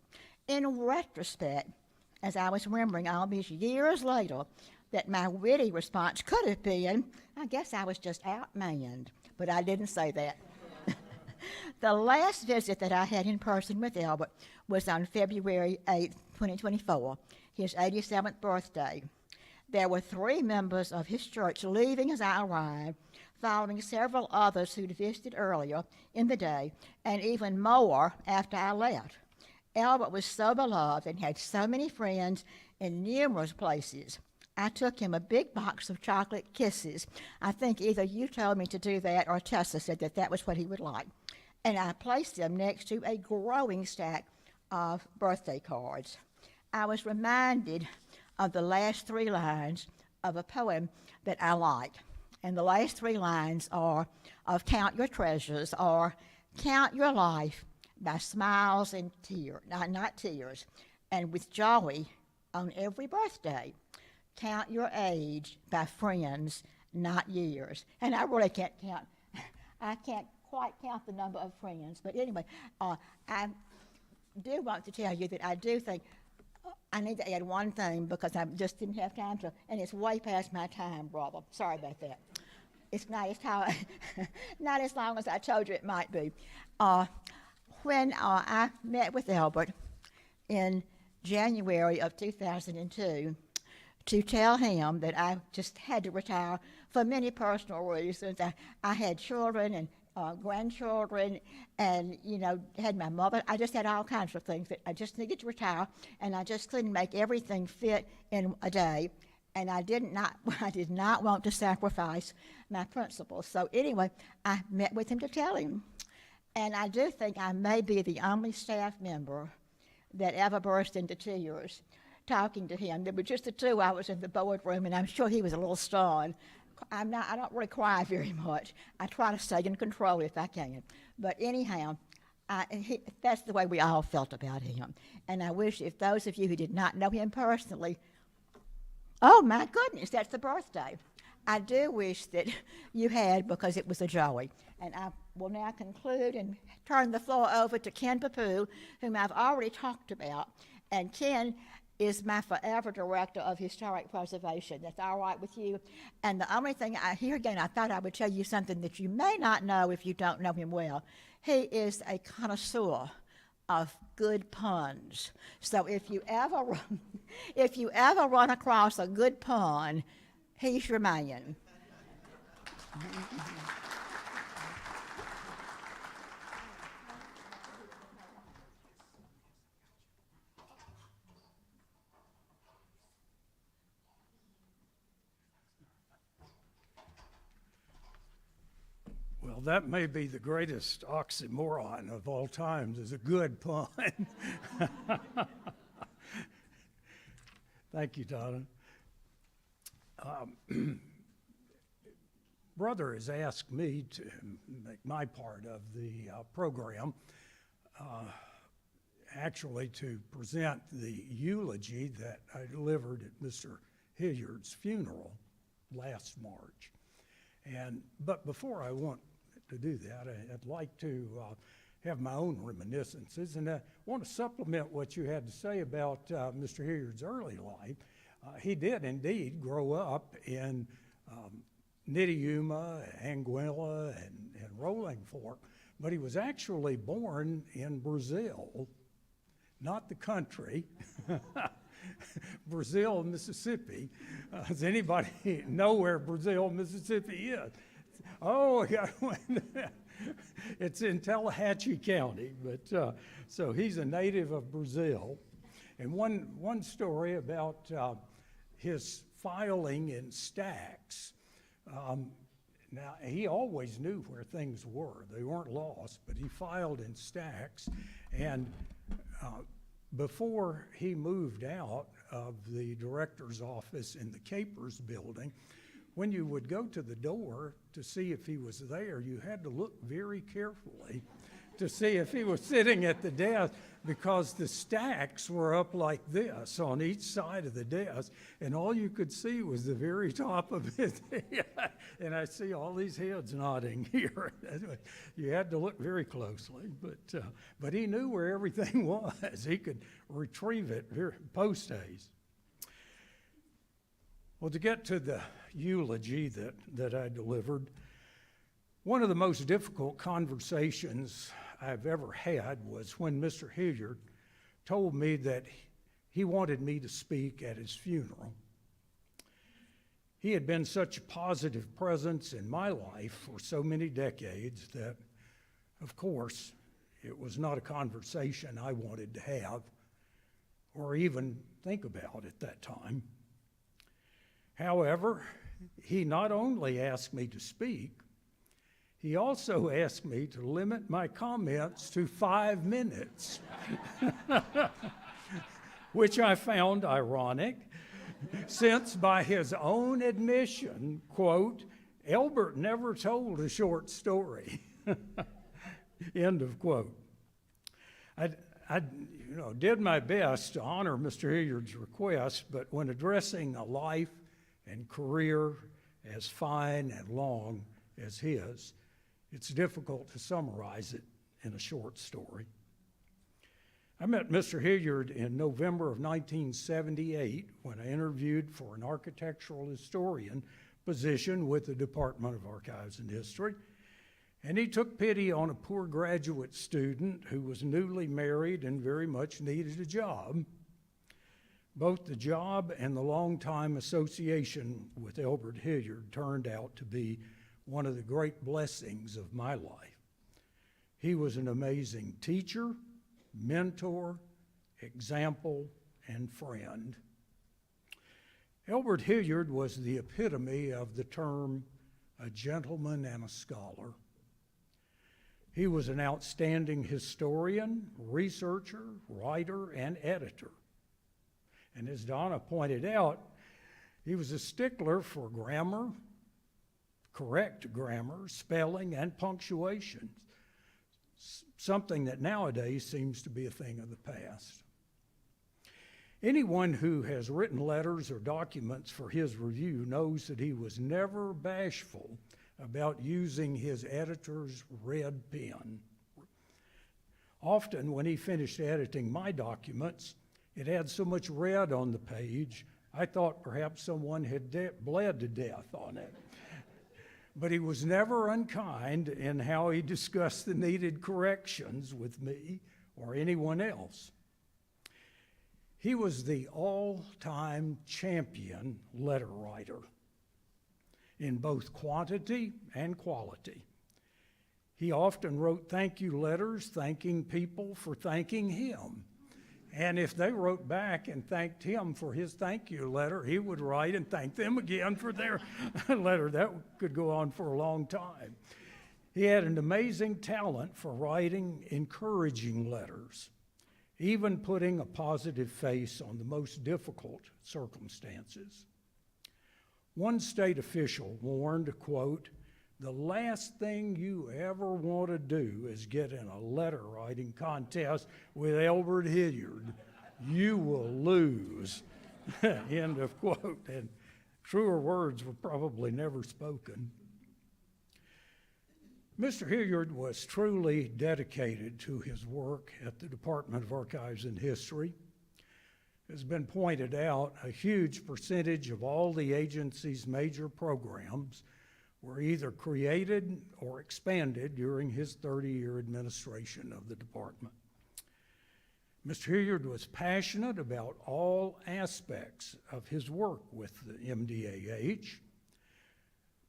In retrospect, as I was remembering all these years later, that my witty response could have been, I guess I was just outmanned, but I didn't say that. The last visit that I had in person with Elbert was on February 8, 2024, his 87th birthday. There were 3 members of his church leaving as I arrived, following several others who'd visited earlier in the day, and even more after I left. Elbert was so beloved and had so many friends in numerous places. I took him a big box of chocolate kisses. I think either you told me to do that or Tessa said that that was what he would like. And I placed them next to a growing stack of birthday cards. I was reminded of the last 3 lines of a poem that I like. And the last 3 lines are of Count Your Treasures, or Count Your Life by smiles and tears, not tears, and with joy on every birthday. Count your age by friends, not years. And I really can't count. I can't quite count the number of friends. But anyway, I do want to tell you that I do think I need to add one thing because I just didn't have time to, and it's way past my time, brother. Sorry about that. It's not not as long as I told you it might be. When I met with Elbert in January of 2002 to tell him that I just had to retire for many personal reasons. I had children and grandchildren and, had my mother. I just had all kinds of things that I just needed to retire, and I just couldn't make everything fit in a day. And I did not want to sacrifice my principles. So anyway, I met with him to tell him. And I do think I may be the only staff member that ever burst into tears talking to him. There were just the two. I was in the boardroom, and I'm sure he was a little stunned. I don't really cry very much. I try to stay in control if I can. But anyhow, that's the way we all felt about him. And I wish if those of you who did not know him personally, oh my goodness, that's the birthday. I do wish that you had, because it was a joy. And I will now conclude and turn the floor over to Ken Papu, whom I've already talked about. And Ken is my forever director of historic preservation. That's all right with you. And the only thing here again, I thought I would tell you something that you may not know if you don't know him well. He is a connoisseur of good puns. So if you ever run across a good pun, he's your man. Well, that may be the greatest oxymoron of all times, is a good pun. Thank you, Donna. Brother has asked me to make my part of the program, actually to present the eulogy that I delivered at Mr. Hilliard's funeral last March. But before I want to do that, I'd like to have my own reminiscences, and I want to supplement what you had to say about Mr. Hilliard's early life. He did indeed grow up in Nidiyuma, Anguilla, and Rolling Fork, but he was actually born in Brazil, not the country, Brazil, Mississippi. Does anybody know where Brazil, Mississippi is? Oh, yeah, it's in Tallahatchie County, but so he's a native of Brazil. And one story about his filing in stacks. Now, he always knew where things were. They weren't lost, but he filed in stacks. And before he moved out of the director's office in the Capers building, when you would go to the door to see if he was there, you had to look very carefully to see if he was sitting at the desk, because the stacks were up like this on each side of the desk, and all you could see was the very top of it. And I see all these heads nodding here. You had to look very closely, but he knew where everything was. He could retrieve it post haste. Well, to get to the eulogy that I delivered, one of the most difficult conversations I've ever had was when Mr. Hilliard told me that he wanted me to speak at his funeral. He had been such a positive presence in my life for so many decades that, of course, it was not a conversation I wanted to have or even think about at that time. However, he not only asked me to speak, he also asked me to limit my comments to 5 minutes, which I found ironic, since by his own admission, quote, Elbert never told a short story, end of quote. I did my best to honor Mr. Hilliard's request, but when addressing a life and career as fine and long as his, it's difficult to summarize it in a short story. I met Mr. Hilliard in November of 1978 when I interviewed for an architectural historian position with the Department of Archives and History, and he took pity on a poor graduate student who was newly married and very much needed a job. Both the job and the long-time association with Elbert Hilliard turned out to be one of the great blessings of my life. He was an amazing teacher, mentor, example, and friend. Elbert Hilliard was the epitome of the term a gentleman and a scholar. He was an outstanding historian, researcher, writer, and editor. And as Donna pointed out, he was a stickler for grammar, correct grammar, spelling, and punctuation, something that nowadays seems to be a thing of the past. Anyone who has written letters or documents for his review knows that he was never bashful about using his editor's red pen. Often when he finished editing my documents, it had so much red on the page, I thought perhaps someone had bled to death on it. But he was never unkind in how he discussed the needed corrections with me or anyone else. He was the all-time champion letter writer in both quantity and quality. He often wrote thank you letters thanking people for thanking him. And if they wrote back and thanked him for his thank you letter, he would write and thank them again for their letter. That could go on for a long time. He had an amazing talent for writing encouraging letters, even putting a positive face on the most difficult circumstances. One state official warned, quote, "The last thing you ever want to do is get in a letter writing contest with Elbert Hilliard. You will lose." End of quote. And truer words were probably never spoken. Mr. Hilliard was truly dedicated to his work at the Department of Archives and History. As has been pointed out, a huge percentage of all the agency's major programs were either created or expanded during his 30-year administration of the department. Mr. Hilliard was passionate about all aspects of his work with the MDAH,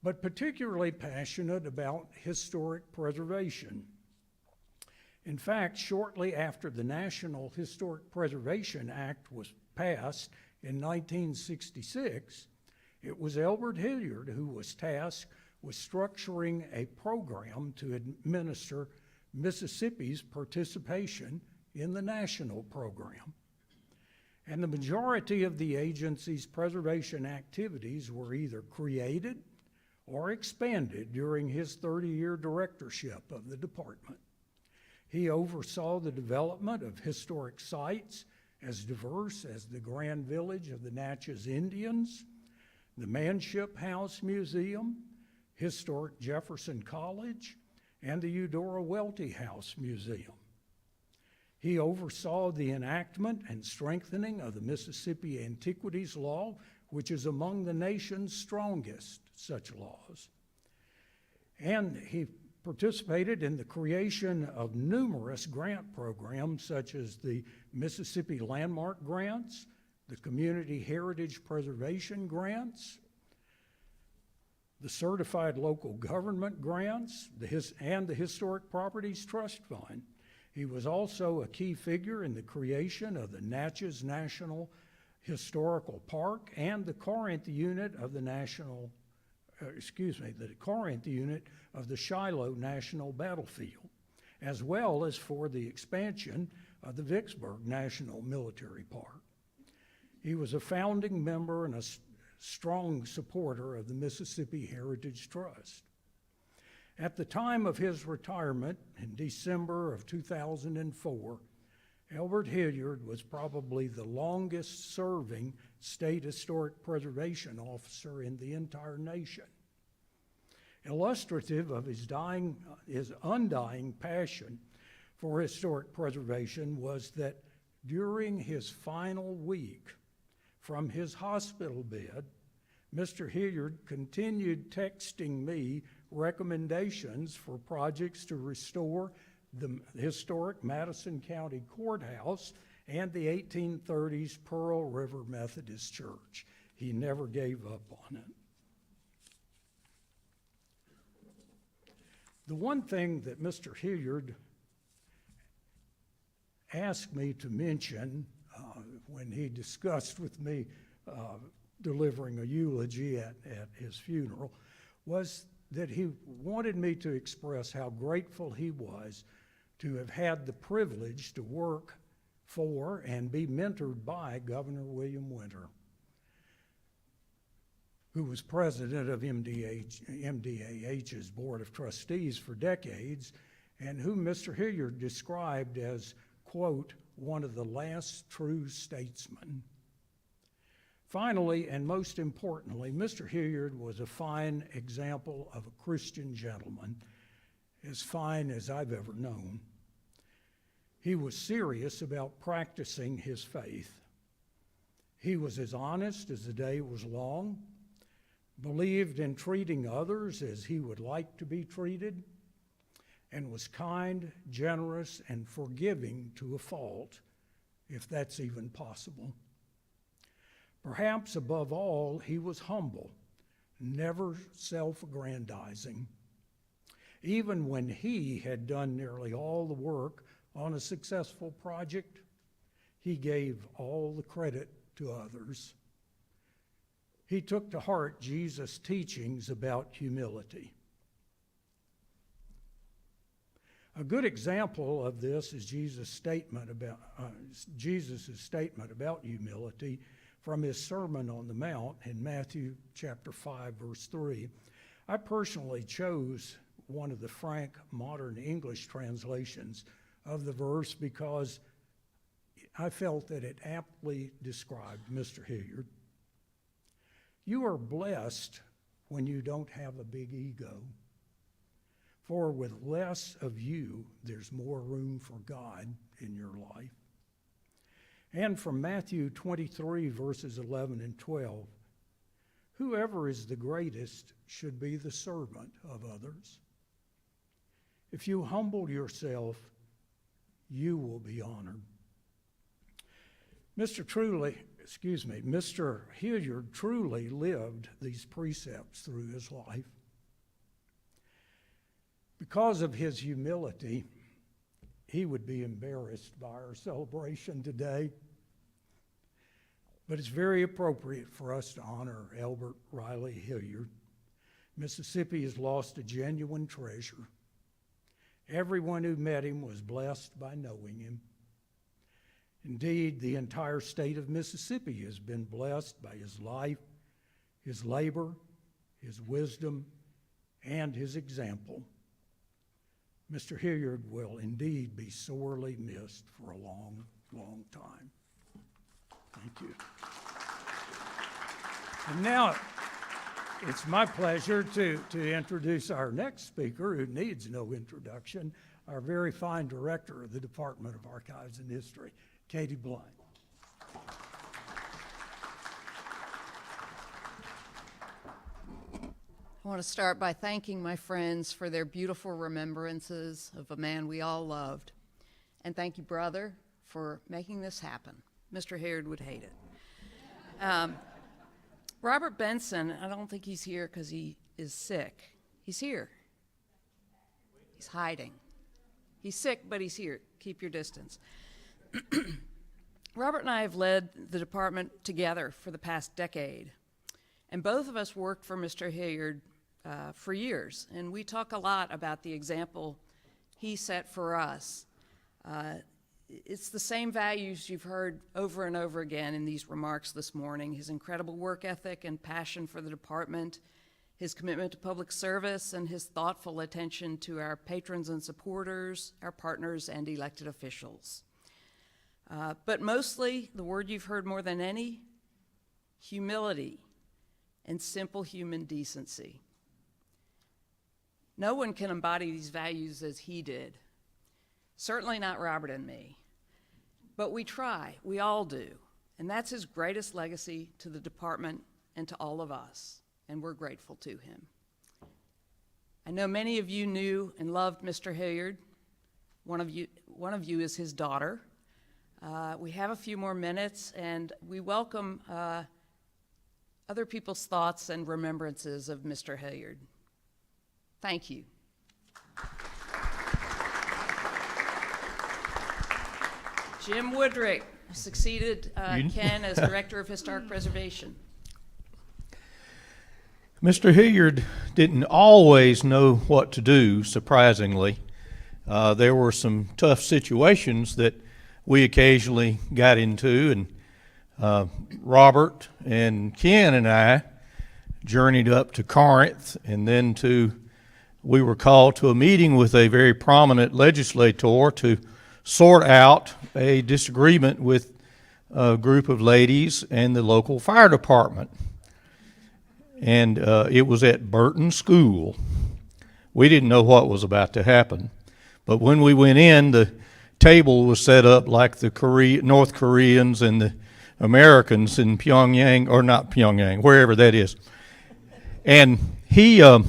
but particularly passionate about historic preservation. In fact, shortly after the National Historic Preservation Act was passed in 1966, it was Elbert Hilliard who was tasked with structuring a program to administer Mississippi's participation in the national program. And the majority of the agency's preservation activities were either created or expanded during his 30-year directorship of the department. He oversaw the development of historic sites as diverse as the Grand Village of the Natchez Indians, the Manship House Museum, historic Jefferson College, and the Eudora Welty House Museum. He oversaw the enactment and strengthening of the Mississippi Antiquities Law, which is among the nation's strongest such laws. And he participated in the creation of numerous grant programs such as the Mississippi Landmark Grants, the Community Heritage Preservation Grants, the Certified Local Government Grants, and the Historic Properties Trust Fund. He was also a key figure in the creation of the Natchez National Historical Park and the Corinth unit of the Corinth unit of the Shiloh National Battlefield, as well as for the expansion of the Vicksburg National Military Park. He was a founding member and a strong supporter of the Mississippi Heritage Trust. At the time of his retirement in December of 2004, Elbert Hilliard was probably the longest serving state historic preservation officer in the entire nation. Illustrative of his undying passion for historic preservation was that during his final week from his hospital bed, Mr. Hilliard continued texting me recommendations for projects to restore the historic Madison County Courthouse and the 1830s Pearl River Methodist Church. He never gave up on it. The one thing that Mr. Hilliard asked me to mention when he discussed with me delivering a eulogy at his funeral was that he wanted me to express how grateful he was to have had the privilege to work for and be mentored by Governor William Winter, who was president of MDAH's Board of Trustees for decades, and whom Mr. Hilliard described as, quote, one of the last true statesmen. Finally, and most importantly, Mr. Hilliard was a fine example of a Christian gentleman, as fine as I've ever known. He was serious about practicing his faith. He was as honest as the day was long, believed in treating others as he would like to be treated, and was kind, generous, and forgiving to a fault, if that's even possible. Perhaps above all, he was humble, never self-aggrandizing. Even when he had done nearly all the work on a successful project, he gave all the credit to others. He took to heart Jesus' teachings about humility. A good example of this is Jesus' statement about humility from his Sermon on the Mount in Matthew chapter 5, verse 3. I personally chose one of the Frank Modern English translations of the verse because I felt that it aptly described Mr. Hilliard. You are blessed when you don't have a big ego, for with less of you, there's more room for God in your life. And from Matthew 23, verses 11 and 12, whoever is the greatest should be the servant of others. If you humble yourself, you will be honored. Mr. Hilliard truly lived these precepts through his life. Because of his humility, he would be embarrassed by our celebration today. But it's very appropriate for us to honor Elbert Riley Hilliard. Mississippi has lost a genuine treasure. Everyone who met him was blessed by knowing him. Indeed, the entire state of Mississippi has been blessed by his life, his labor, his wisdom, and his example. Mr. Hilliard will indeed be sorely missed for a long, long time. Thank you. And now it's my pleasure to introduce our next speaker, who needs no introduction, our very fine director of the Department of Archives and History, Katie Blunt. I want to start by thanking my friends for their beautiful remembrances of a man we all loved. And thank you, brother, for making this happen. Mr. Hilliard would hate it. Robert Benson, I don't think he's here because he is sick. He's here. He's hiding. He's sick, but he's here. Keep your distance. Robert and I have led the department together for the past decade, and both of us worked for Mr. Hilliard for years, and we talk a lot about the example he set for us. It's the same values you've heard over and over again in these remarks this morning: his incredible work ethic and passion for the department, his commitment to public service, and his thoughtful attention to our patrons and supporters, our partners, and elected officials. But mostly, the word you've heard more than any, humility and simple human decency. No one can embody these values as he did. Certainly not Robert and me. But we try, we all do. And that's his greatest legacy to the department and to all of us. And we're grateful to him. I know many of you knew and loved Mr. Hilliard. One of you is his daughter. We have a few more minutes, and we welcome other people's thoughts and remembrances of Mr. Hilliard. Thank you. Jim Woodrick succeeded Ken as Director of Historic Preservation. Mr. Hilliard didn't always know what to do, surprisingly. There were some tough situations that we occasionally got into, and Robert and Ken and I journeyed up to Corinth, and then we were called to a meeting with a very prominent legislator to sort out a disagreement with a group of ladies and the local fire department. And it was at Burton School. We didn't know what was about to happen. But when we went in, the table was set up like the North Koreans and the Americans in Pyongyang, or not Pyongyang, wherever that is. And he had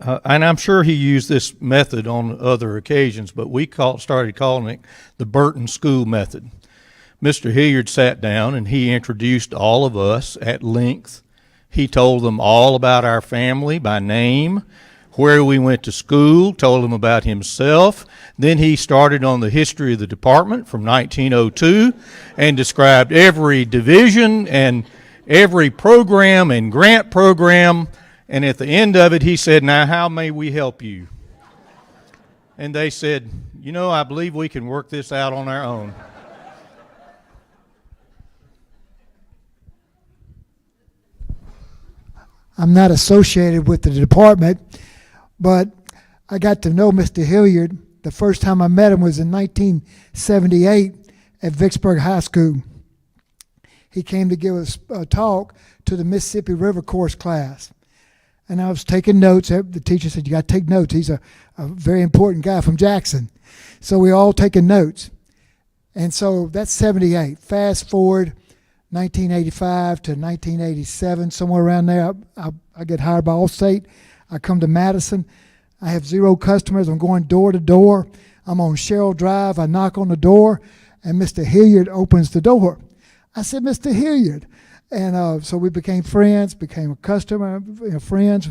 and I'm sure he used this method on other occasions, but we started calling it the Burton School method. Mr. Hilliard sat down and he introduced all of us at length. He told them all about our family by name, where we went to school, told them about himself. Then he started on the history of the department from 1902 and described every division and every program and grant program. And at the end of it, he said, "Now, how may we help you?" And they said, "I believe we can work this out on our own." I'm not associated with the department, but I got to know Mr. Hilliard. The first time I met him was in 1978 at Vicksburg High School. He came to give us a talk to the Mississippi River Course class. And I was taking notes. The teacher said, "You got to take notes. He's a very important guy from Jackson." So we all taking notes. And so that's 78. Fast forward 1985 to 1987, somewhere around there, I get hired by Allstate. I come to Madison. I have 0 customers. I'm going door to door. I'm on Sherrill Drive. I knock on the door, and Mr. Hilliard opens the door. I said, "Mr. Hilliard." And so we became friends, became a customer, friends.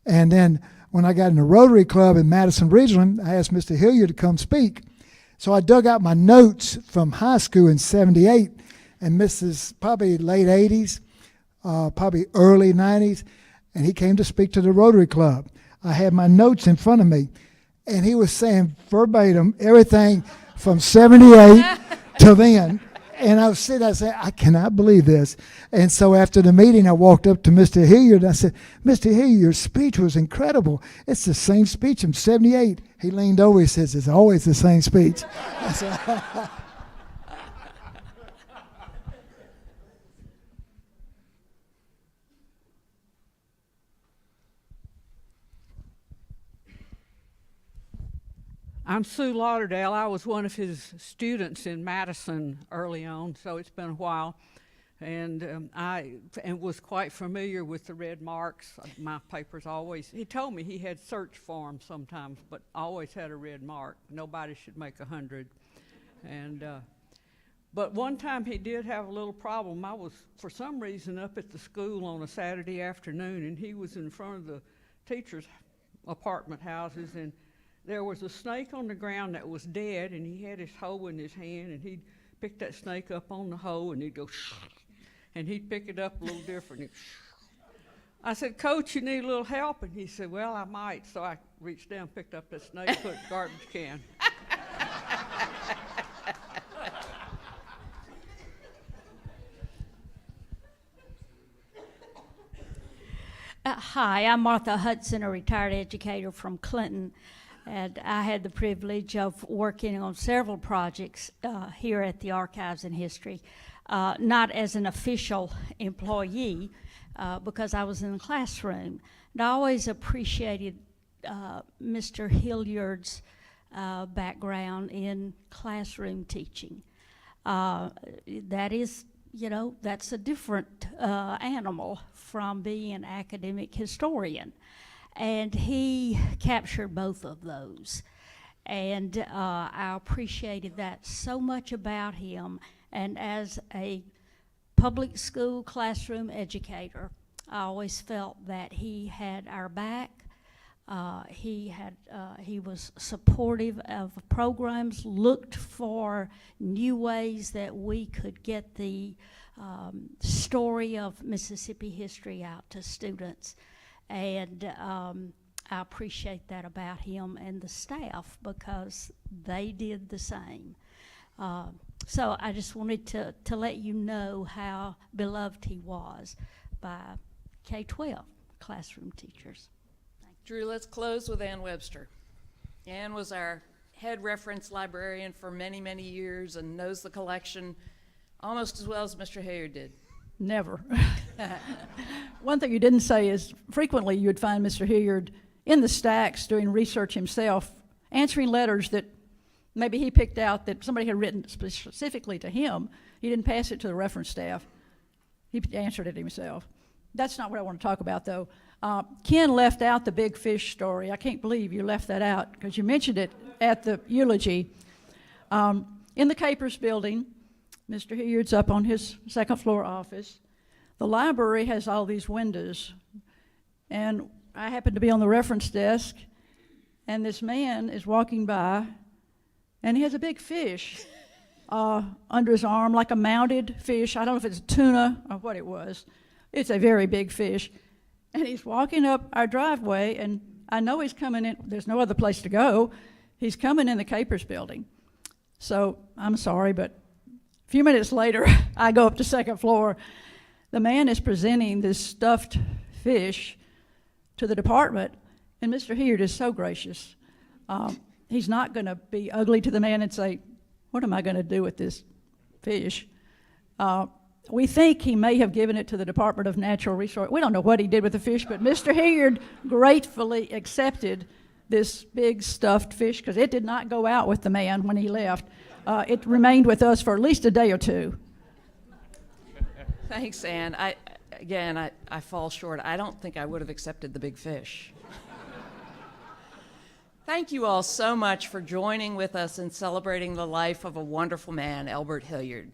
And then when I got in the Rotary Club in Madison Ridgeland, I asked Mr. Hilliard to come speak. So I dug out my notes from high school in 78, and Mrs. probably late 80s, probably early 90s, and he came to speak to the Rotary Club. I had my notes in front of me, and he was saying verbatim everything from 78 to then. And I was sitting there saying, "I cannot believe this." And so after the meeting, I walked up to Mr. Hilliard. I said, "Mr. Hilliard, your speech was incredible. It's the same speech from 78. He leaned over, he says, "It's always the same speech." I said, I'm Sue Lauderdale. I was one of his students in Madison early on, so it's been a while. And I was quite familiar with the red marks. My papers always, he told me he had search forms sometimes, but always had a red mark. Nobody should make 100. But one time he did have a little problem. I was, for some reason, up at the school on a Saturday afternoon, and he was in front of the teachers' apartment houses, and there was a snake on the ground that was dead, and he had his hoe in his hand, and he'd pick that snake up on the hoe, and he'd go, and he'd pick it up a little different. I said, "Coach, you need a little help?" And he said, "Well, I might." So I reached down, picked up that snake, put it in the garbage can. Hi, I'm Martha Hudson, a retired educator from Clinton. And I had the privilege of working on several projects here at the Archives and History, not as an official employee, because I was in the classroom. And I always appreciated Mr. Hilliard's background in classroom teaching. That is, that's a different animal from being an academic historian. And he captured both of those. And I appreciated that so much about him. And as a public school classroom educator, I always felt that he had our back. He was supportive of programs, looked for new ways that we could get the story of Mississippi history out to students. And I appreciate that about him and the staff because they did the same. So I just wanted to let you know how beloved he was by K-12 classroom teachers. Drew, let's close with Ann Webster. Ann was our head reference librarian for many, many years and knows the collection almost as well as Mr. Hilliard did. Never. One thing you didn't say is frequently you would find Mr. Hilliard in the stacks doing research himself, answering letters that maybe he picked out that somebody had written specifically to him. He didn't pass it to the reference staff. He answered it himself. That's not what I want to talk about, though. Ken left out the big fish story. I can't believe you left that out because you mentioned it at the eulogy. In the Capers building, Mr. Hilliard's up on his second floor office. The library has all these windows. And I happen to be on the reference desk, and this man is walking by, and he has a big fish under his arm, like a mounted fish. I don't know if it's a tuna or what it was. It's a very big fish. And he's walking up our driveway, and I know he's coming in. There's no other place to go. He's coming in the Capers building. So I'm sorry, but a few minutes later, I go up to second floor. The man is presenting this stuffed fish to the department, and Mr. Hilliard is so gracious. He's not going to be ugly to the man and say, "What am I going to do with this fish?" We think he may have given it to the Department of Natural Resources. We don't know what he did with the fish, but Mr. Hilliard gratefully accepted this big stuffed fish because it did not go out with the man when he left. It remained with us for at least a day or two. Thanks, Ann. I fall short. I don't think I would have accepted the big fish. Thank you all so much for joining with us in celebrating the life of a wonderful man, Elbert Hilliard.